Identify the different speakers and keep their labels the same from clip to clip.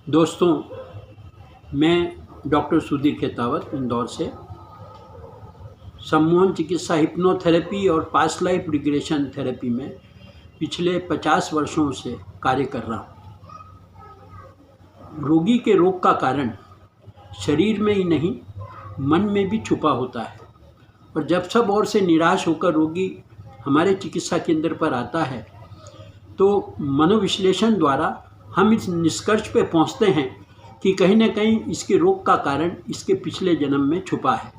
Speaker 1: दोस्तों, मैं डॉक्टर सुधीर खेतावत इंदौर से सम्मोहन चिकित्सा हिप्नोथेरेपी और पास्ट लाइफ रिग्रेशन थेरेपी में पिछले 50 वर्षों से कार्य कर रहा हूँ। रोगी के रोग का कारण शरीर में ही नहीं, मन में भी छुपा होता है और जब सब ओर से निराश होकर रोगी हमारे चिकित्सा केंद्र पर आता है तो मनोविश्लेषण द्वारा हम इस निष्कर्ष पे पहुंचते हैं कि कहीं न कहीं इसके रोग का कारण इसके पिछले जन्म में छुपा है।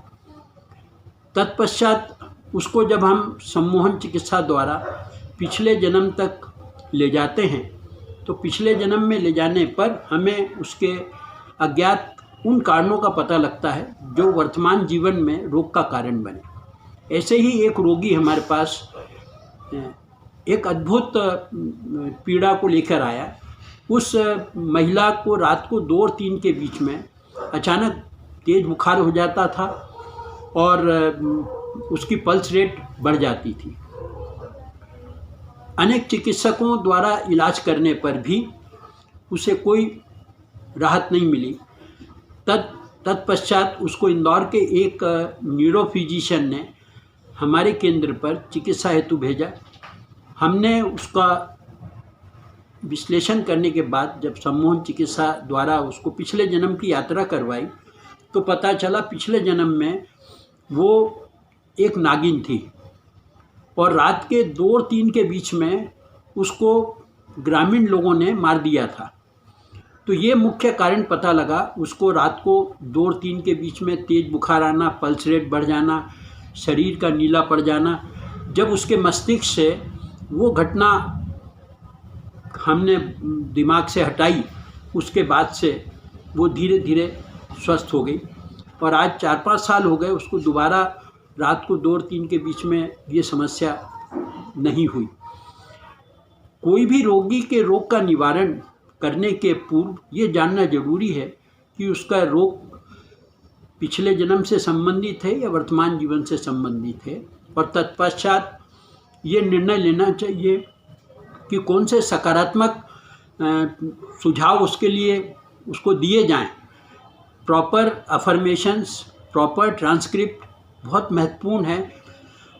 Speaker 1: तत्पश्चात उसको जब हम सम्मोहन चिकित्सा द्वारा पिछले जन्म तक ले जाते हैं तो पिछले जन्म में ले जाने पर हमें उसके अज्ञात उन कारणों का पता लगता है जो वर्तमान जीवन में रोग का कारण बने। ऐसे ही एक रोगी हमारे पास एक अद्भुत पीड़ा को लेकर आया। उस महिला को रात को 2 और 3 के बीच में अचानक तेज बुखार हो जाता था और उसकी पल्स रेट बढ़ जाती थी। अनेक चिकित्सकों द्वारा इलाज करने पर भी उसे कोई राहत नहीं मिली। तत्पश्चात उसको इंदौर के एक न्यूरो फिजिशियन ने हमारे केंद्र पर चिकित्सा हेतु भेजा। हमने उसका विश्लेषण करने के बाद जब सम्मोहन चिकित्सा द्वारा उसको पिछले जन्म की यात्रा करवाई तो पता चला पिछले जन्म में वो एक नागिन थी और रात के 2 और 3 के बीच में उसको ग्रामीण लोगों ने मार दिया था। तो ये मुख्य कारण पता लगा। उसको रात को 2 और 3 के बीच में तेज बुखार आना, पल्स रेट बढ़ जाना, शरीर का नीला पड़ जाना। जब उसके मस्तिष्क से वो घटना हमने दिमाग से हटाई, उसके बाद से वो धीरे धीरे स्वस्थ हो गई और आज 4-5 साल हो गए उसको दोबारा रात को 2 और 3 के बीच में ये समस्या नहीं हुई। कोई भी रोगी के रोग का निवारण करने के पूर्व ये जानना जरूरी है कि उसका रोग पिछले जन्म से संबंधित है या वर्तमान जीवन से संबंधित है और तत्पश्चात ये निर्णय लेना चाहिए कि कौन से सकारात्मक सुझाव उसके लिए उसको दिए जाएं। प्रॉपर अफर्मेशंस, प्रॉपर ट्रांसक्रिप्ट बहुत महत्वपूर्ण है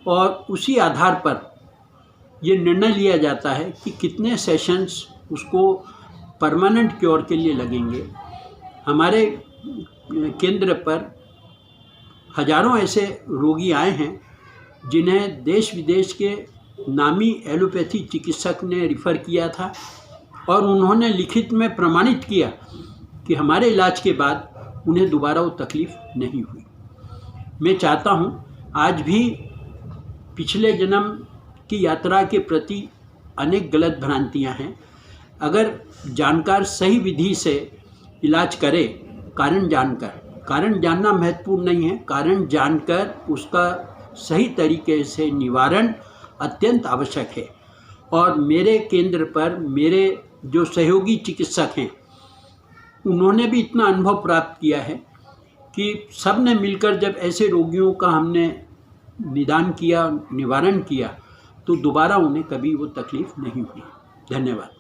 Speaker 1: और उसी आधार पर ये निर्णय लिया जाता है कि कितने सेशंस उसको परमानेंट क्योर के लिए लगेंगे। हमारे केंद्र पर हजारों ऐसे रोगी आए हैं जिन्हें देश विदेश के नामी एलोपैथी चिकित्सक ने रिफ़र किया था और उन्होंने लिखित में प्रमाणित किया कि हमारे इलाज के बाद उन्हें दोबारा वो तकलीफ़ नहीं हुई। मैं चाहता हूँ, आज भी पिछले जन्म की यात्रा के प्रति अनेक गलत भ्रांतियाँ हैं। अगर जानकार सही विधि से इलाज करे, कारण जानना महत्वपूर्ण नहीं है, कारण जानकर उसका सही तरीके से निवारण अत्यंत आवश्यक है। और मेरे केंद्र पर मेरे जो सहयोगी चिकित्सक हैं उन्होंने भी इतना अनुभव प्राप्त किया है कि सब ने मिलकर जब ऐसे रोगियों का हमने निदान किया, निवारण किया तो दोबारा उन्हें कभी वो तकलीफ़ नहीं हुई। धन्यवाद।